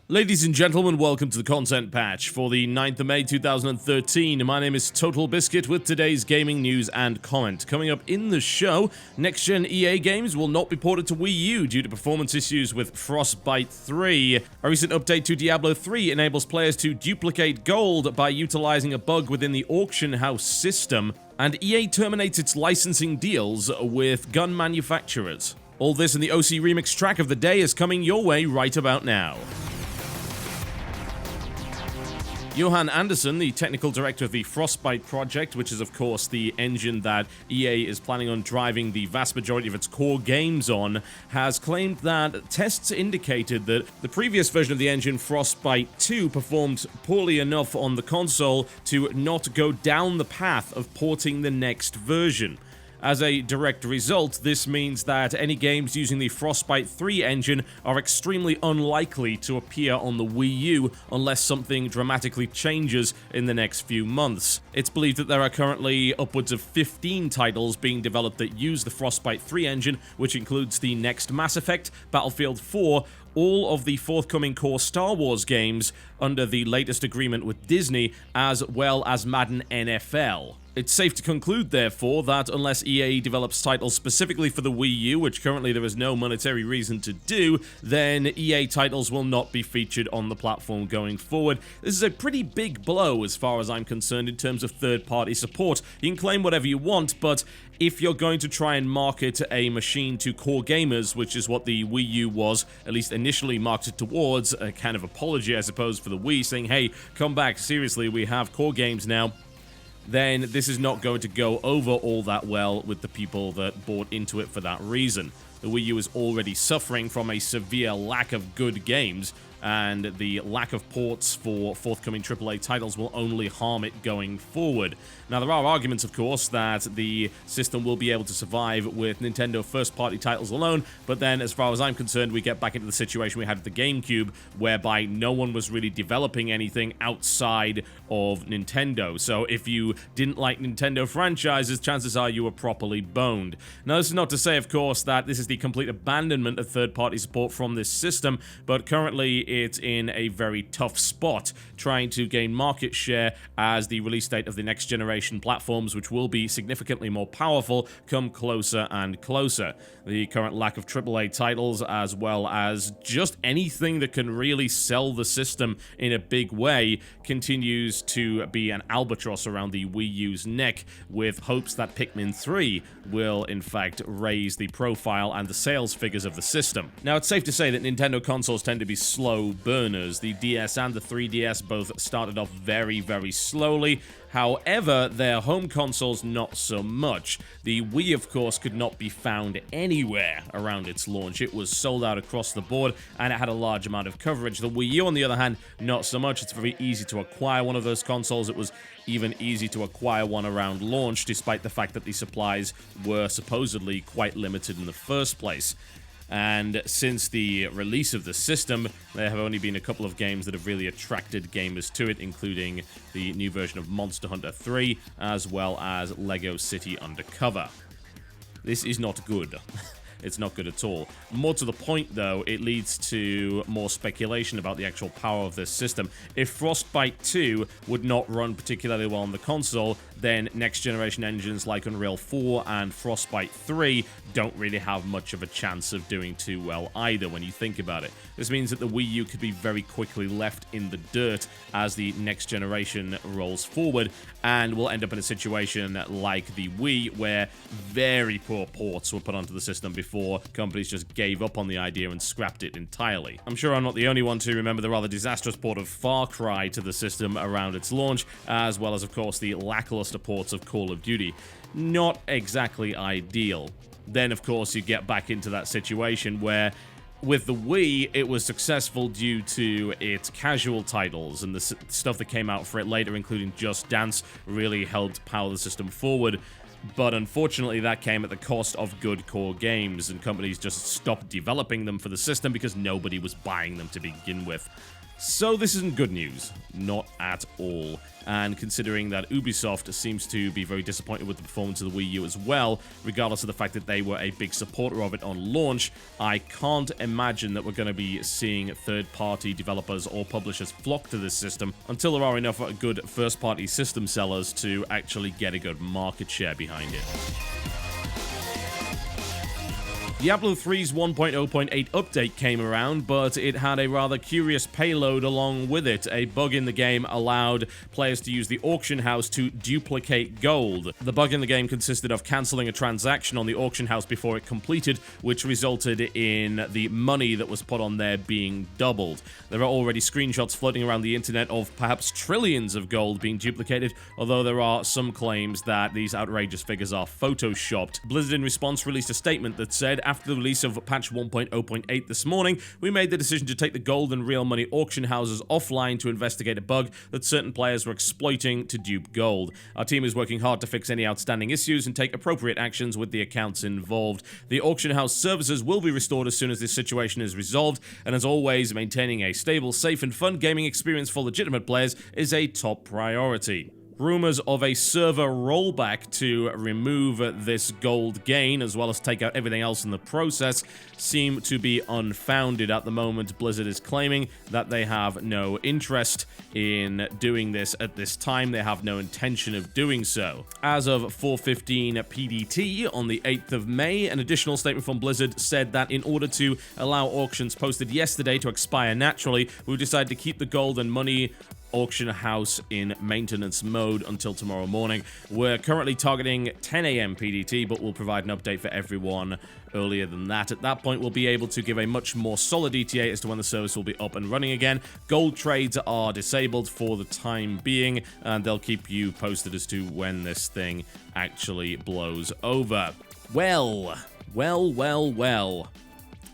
Ladies and gentlemen, welcome to the content patch for the 9th of May 2013. My name is TotalBiscuit with today's gaming news and comment. Coming up in the show, next-gen EA games will not be ported to Wii U due to performance issues with Frostbite 3. A recent update to Diablo 3 enables players to duplicate gold by utilizing a bug within the auction house system. And EA terminates its licensing deals with gun manufacturers. All this in the OC Remix track of the day is coming your way right about now. Johan Anderson, the technical director of the Frostbite project, which is of course the engine that EA is planning on driving the vast majority of its core games on, has claimed that tests indicated that the previous version of the engine, Frostbite 2, performed poorly enough on the console to not go down the path of porting the next version. As a direct result, this means that any games using the Frostbite 3 engine are extremely unlikely to appear on the Wii U unless something dramatically changes in the next few months. It's believed that there are currently upwards of 15 titles being developed that use the Frostbite 3 engine, which includes the next Mass Effect, Battlefield 4, all of the forthcoming core Star Wars games under the latest agreement with Disney, as well as Madden NFL. It's safe to conclude, therefore, that unless EA develops titles specifically for the Wii U, which currently there is no monetary reason to do, then EA titles will not be featured on the platform going forward. This is a pretty big blow as far as I'm concerned in terms of third-party support. You can claim whatever you want, but if you're going to try and market a machine to core gamers, which is what the Wii U was, at least initially marketed towards, a kind of apology, I suppose, for the Wii, saying, hey, come back, seriously, we have core games now, then this is not going to go over all that well with the people that bought into it for that reason. The Wii U is already suffering from a severe lack of good games, and the lack of ports for forthcoming AAA titles will only harm it going forward. Now, there are arguments, of course, that the system will be able to survive with Nintendo first-party titles alone, but then, as far as I'm concerned, we get back into the situation we had with the GameCube, whereby no one was really developing anything outside of Nintendo. So if you didn't like Nintendo franchises, chances are you were properly boned. Now, this is not to say, of course, that this is the complete abandonment of third-party support from this system, but currently it's in a very tough spot, trying to gain market share as the release date of the next generation platforms, which will be significantly more powerful, come closer and closer. The current lack of AAA titles, as well as just anything that can really sell the system in a big way, continues to be an albatross around the Wii U's neck, with hopes that Pikmin 3 will, in fact, raise the profile and the sales figures of the system. Now, it's safe to say that Nintendo consoles tend to be slow burners. The DS and the 3DS both started off very, very slowly. However, their home consoles not so much. The Wii, of course, could not be found anywhere around its launch. It was sold out across the board, and it had a large amount of coverage. The Wii U, on the other hand, not so much. It's very easy to acquire one of those consoles. It was even easy to acquire one around launch, despite the fact that the supplies were supposedly quite limited in the first place. And since the release of the system, there have only been a couple of games that have really attracted gamers to it, including the new version of Monster Hunter 3, as well as Lego City Undercover. This is not good. It's not good at all. More to the point, though, it leads to more speculation about the actual power of this system. If Frostbite 2 would not run particularly well on the console, then next-generation engines like Unreal 4 and Frostbite 3 don't really have much of a chance of doing too well either when you think about it. This means that the Wii U could be very quickly left in the dirt as the next generation rolls forward, and we'll end up in a situation like the Wii, where very poor ports were put onto the system before companies just gave up on the idea and scrapped it entirely. I'm sure I'm not the only one to remember the rather disastrous port of Far Cry to the system around its launch, as well as, of course, the lackluster ports of Call of Duty. Not exactly ideal. Then, of course, you get back into that situation where with the Wii, it was successful due to its casual titles, and the stuff that came out for it later, including Just Dance, really helped power the system forward. But unfortunately, that came at the cost of good core games, and companies just stopped developing them for the system because nobody was buying them to begin with. So this isn't good news. Not at all. And considering that Ubisoft seems to be very disappointed with the performance of the Wii U as well, regardless of the fact that they were a big supporter of it on launch, I can't imagine that we're going to be seeing third-party developers or publishers flock to this system until there are enough good first-party system sellers to actually get a good market share behind it. Diablo 3's 1.0.8 update came around, but it had a rather curious payload along with it. A bug in the game allowed players to use the auction house to duplicate gold. The bug in the game consisted of cancelling a transaction on the auction house before it completed, which resulted in the money that was put on there being doubled. There are already screenshots floating around the internet of perhaps trillions of gold being duplicated, although there are some claims that these outrageous figures are photoshopped. Blizzard in response released a statement that said, after the release of patch 1.0.8 this morning, we made the decision to take the gold and real money auction houses offline to investigate a bug that certain players were exploiting to dupe gold. Our team is working hard to fix any outstanding issues and take appropriate actions with the accounts involved. The auction house services will be restored as soon as this situation is resolved, and as always, maintaining a stable, safe, and fun gaming experience for legitimate players is a top priority. Rumors of a server rollback to remove this gold gain, as well as take out everything else in the process, seem to be unfounded at the moment. Blizzard is claiming that they have no interest in doing this at this time. They have no intention of doing so. As of 4:15 PDT on the 8th of May, an additional statement from Blizzard said that in order to allow auctions posted yesterday to expire naturally, we've decided to keep the gold and money auction house in maintenance mode until tomorrow morning. We're currently targeting 10 a.m. PDT, but we'll provide an update for everyone earlier than that. At that point, we'll be able to give a much more solid ETA as to when the service will be up and running again. Gold trades are disabled for the time being, and they'll keep you posted as to when this thing actually blows over. Well.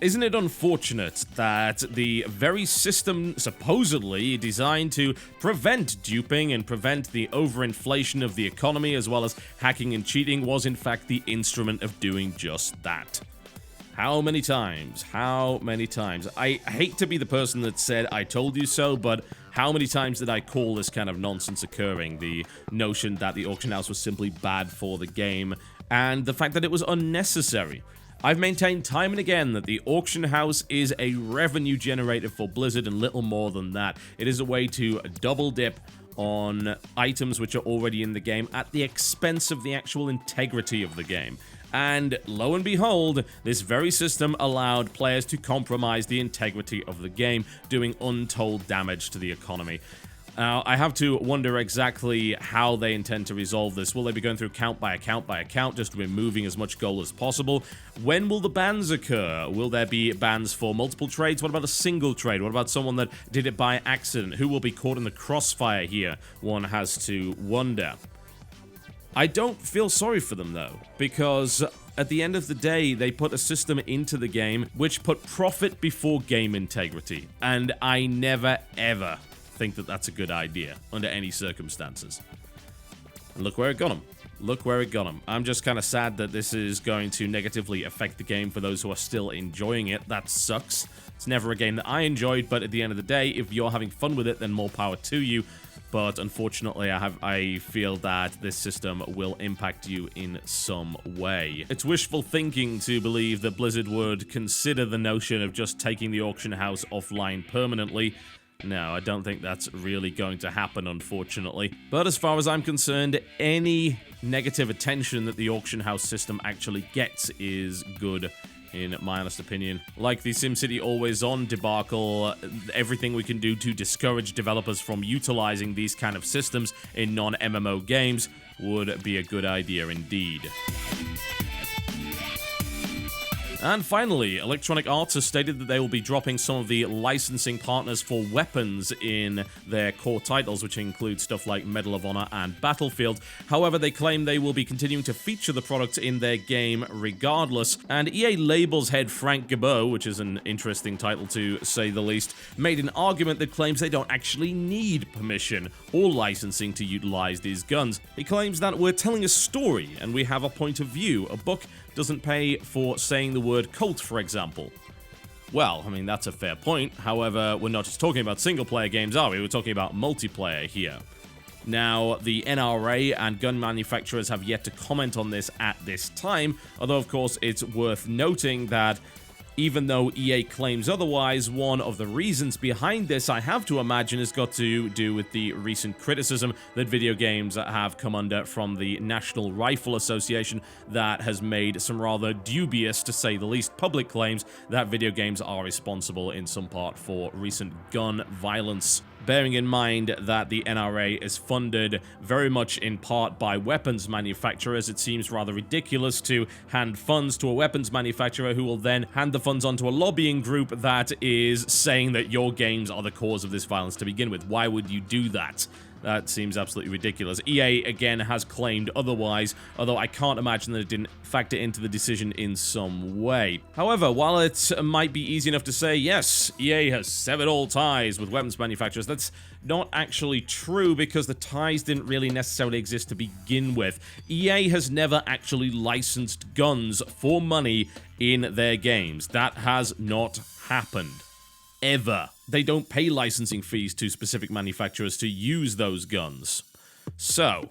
Isn't it unfortunate that the very system supposedly designed to prevent duping and prevent the overinflation of the economy as well as hacking and cheating was in fact the instrument of doing just that? How many times? How many times? I hate to be the person that said, I told you so, but how many times did I call this kind of nonsense occurring? The notion that the auction house was simply bad for the game, and the fact that it was unnecessary. I've maintained time and again that the auction house is a revenue generator for Blizzard and little more than that. It is a way to double dip on items which are already in the game at the expense of the actual integrity of the game. And lo and behold, this very system allowed players to compromise the integrity of the game, doing untold damage to the economy. Now, I have to wonder exactly how they intend to resolve this. Will they be going through count by account, just removing as much gold as possible? When will the bans occur? Will there be bans for multiple trades? What about a single trade? What about someone that did it by accident? Who will be caught in the crossfire here? One has to wonder. I don't feel sorry for them, though, because at the end of the day, they put a system into the game which put profit before game integrity. And I never, ever think that that's a good idea under any circumstances. And look where it got them. Look where it got them. I'm just kind of sad that this is going to negatively affect the game for those who are still enjoying it. That sucks. It's never a game that I enjoyed, but at the end of the day, if you're having fun with it, then more power to you. But unfortunately, I feel that this system will impact you in some way. It's wishful thinking to believe that Blizzard would consider the notion of just taking the auction house offline permanently. No, I don't think that's really going to happen, unfortunately. But as far as I'm concerned, any negative attention that the auction house system actually gets is good, in my honest opinion. Like the SimCity Always On debacle, everything we can do to discourage developers from utilizing these kind of systems in non-MMO games would be a good idea indeed. And finally, Electronic Arts has stated that they will be dropping some of the licensing partners for weapons in their core titles, which include stuff like Medal of Honor and Battlefield. However, they claim they will be continuing to feature the product in their game regardless. And EA Labels head Frank Gabot, which is an interesting title to say the least, made an argument that claims they don't actually need permission or licensing to utilize these guns. He claims that we're telling a story and we have a point of view. A book doesn't pay for saying the word cult, for example. Well, I mean, that's a fair point. However, we're not just talking about single-player games, are we? We're talking about multiplayer here. Now, the NRA and gun manufacturers have yet to comment on this at this time, although, of course, it's worth noting that even though EA claims otherwise, one of the reasons behind this, I have to imagine, has got to do with the recent criticism that video games have come under from the National Rifle Association that has made some rather dubious, to say the least, public claims that video games are responsible in some part for recent gun violence. Bearing in mind that the NRA is funded very much in part by weapons manufacturers, it seems rather ridiculous to hand funds to a weapons manufacturer who will then hand the funds onto a lobbying group that is saying that your games are the cause of this violence to begin with. Why would you do that? That seems absolutely ridiculous. EA, again, has claimed otherwise, although I can't imagine that it didn't factor into the decision in some way. However, while it might be easy enough to say, yes, EA has severed all ties with weapons manufacturers, that's not actually true because the ties didn't really necessarily exist to begin with. EA has never actually licensed guns for money in their games. That has not happened. Ever. They don't pay licensing fees to specific manufacturers to use those guns. So,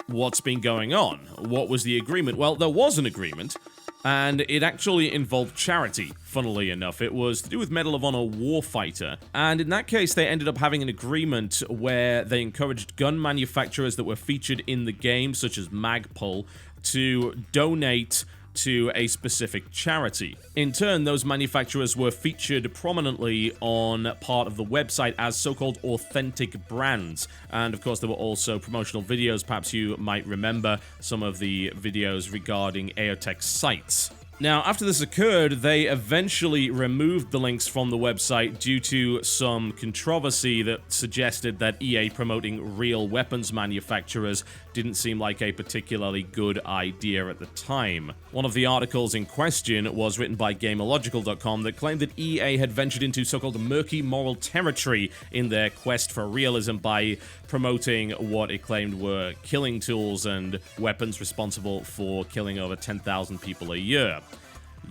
what's been going on? What was the agreement? Well, there was an agreement, and it actually involved charity, funnily enough. It was to do with Medal of Honor Warfighter, and in that case, they ended up having an agreement where they encouraged gun manufacturers that were featured in the game, such as Magpul, to donate to a specific charity. In turn, those manufacturers were featured prominently on part of the website as so-called authentic brands. And of course, there were also promotional videos. Perhaps you might remember some of the videos regarding Aotech sites. Now, after this occurred, they eventually removed the links from the website due to some controversy that suggested that EA promoting real weapons manufacturers didn't seem like a particularly good idea at the time. One of the articles in question was written by Gameological.com that claimed that EA had ventured into so-called murky moral territory in their quest for realism by promoting what it claimed were killing tools and weapons responsible for killing over 10,000 people a year.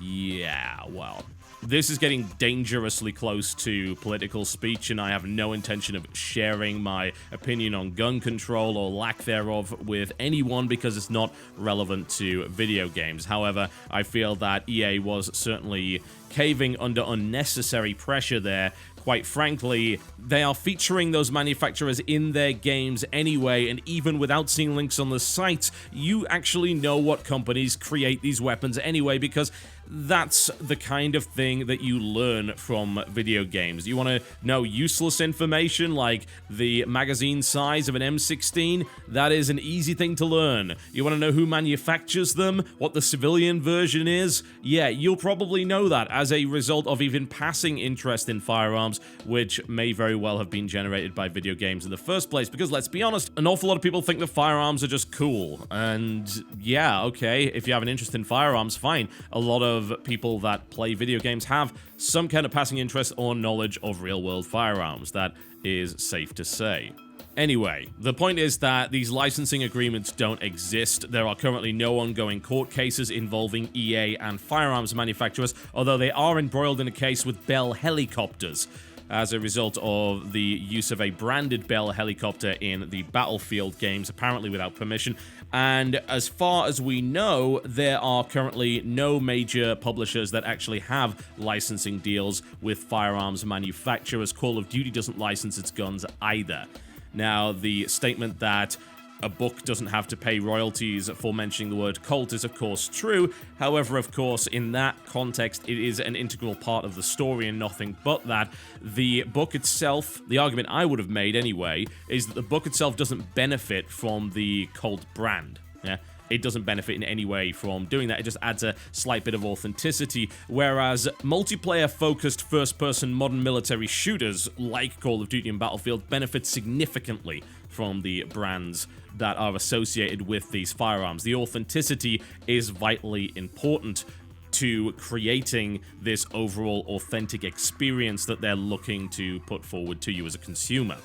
Yeah, well, this is getting dangerously close to political speech, and I have no intention of sharing my opinion on gun control or lack thereof with anyone because it's not relevant to video games. However, I feel that EA was certainly caving under unnecessary pressure there. Quite frankly, they are featuring those manufacturers in their games anyway, and even without seeing links on the site, you actually know what companies create these weapons anyway, because that's the kind of thing that you learn from video games. You want to know useless information like the magazine size of an M16? That is an easy thing to learn. You want to know who manufactures them? What the civilian version is? Yeah, you'll probably know that as a result of even passing interest in firearms, which may very well have been generated by video games in the first place, because let's be honest, an awful lot of people think that firearms are just cool. And yeah, okay, if you have an interest in firearms, fine. A lot of people that play video games have some kind of passing interest or knowledge of real-world firearms. That is safe to say. Anyway, the point is that these licensing agreements don't exist. There are currently no ongoing court cases involving EA and firearms manufacturers, although they are embroiled in a case with Bell Helicopters as a result of the use of a branded Bell helicopter in the Battlefield games, apparently without permission. And as far as we know, there are currently no major publishers that actually have licensing deals with firearms manufacturers. Call of Duty doesn't license its guns either. Now, the statement that a book doesn't have to pay royalties for mentioning the word cult is of course true. However, of course, in that context, it is an integral part of the story and nothing but that. The book itself, the argument I would have made anyway, is that the book itself doesn't benefit from the cult brand. Yeah? It doesn't benefit in any way from doing that. It just adds a slight bit of authenticity, whereas multiplayer-focused first-person modern military shooters like Call of Duty and Battlefield benefit significantly from the brands that are associated with these firearms. The authenticity is vitally important to creating this overall authentic experience that they're looking to put forward to you as a consumer.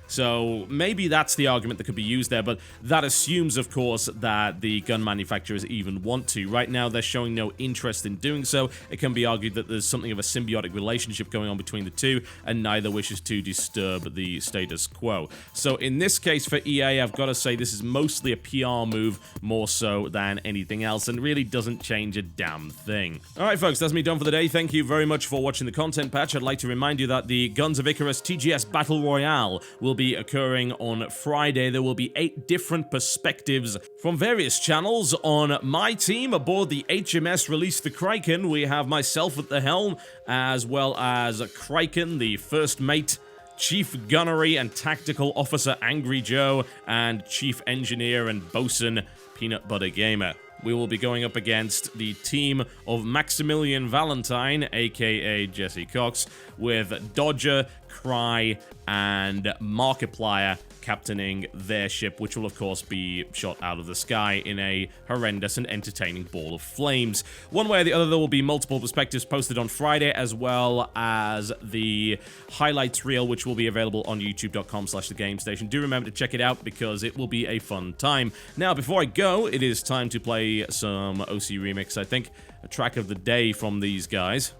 So maybe that's the argument that could be used there, but that assumes, of course, that the gun manufacturers even want to. Right now, they're showing no interest in doing so. It can be argued that there's something of a symbiotic relationship going on between the two, and neither wishes to disturb the status quo. So in this case for EA, I've got to say this is mostly a PR move more so than anything else, and really doesn't change a damn thing. Alright folks, that's me done for the day. Thank you very much for watching the content patch. I'd like to remind you that the Guns of Icarus TGS Battle Royale will be occurring on Friday. There will be 8 different perspectives from various channels on my team aboard the HMS Release the Kraken. We have myself at the helm, as well as Kraken, the first mate, Chief Gunnery and Tactical Officer Angry Joe, and Chief Engineer and Bosun Peanut Butter Gamer. We will be going up against the team of Maximilian Valentine, aka Jesse Cox, with Dodger, Cry, and Markiplier captaining their ship, which will of course be shot out of the sky in a horrendous and entertaining ball of flames. One way or the other, there will be multiple perspectives posted on Friday, as well as the highlights reel, which will be available on youtube.com/thegamestation. Do remember to check it out because it will be a fun time. Now, before I go, it is time to play some OC Remix, I think. A track of the day from these guys.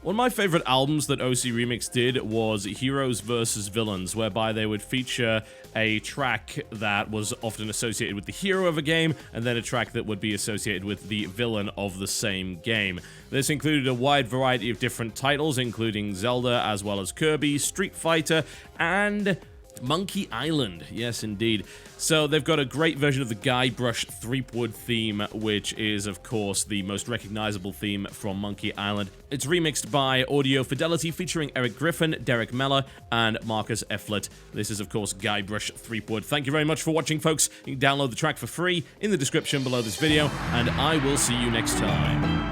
One of my favorite albums that OC Remix did was Heroes vs. Villains, whereby they would feature a track that was often associated with the hero of a game, and then a track that would be associated with the villain of the same game. This included a wide variety of different titles, including Zelda, as well as Kirby, Street Fighter, and Monkey Island. Yes, indeed. So they've got a great version of the Guybrush Threepwood theme, which is, of course, the most recognizable theme from Monkey Island. It's remixed by Audio Fidelity, featuring Eric Griffin, Derek Meller, and Marcus Efflett. This is, of course, Guybrush Threepwood. Thank you very much for watching, folks. You can download the track for free in the description below this video, and I will see you next time.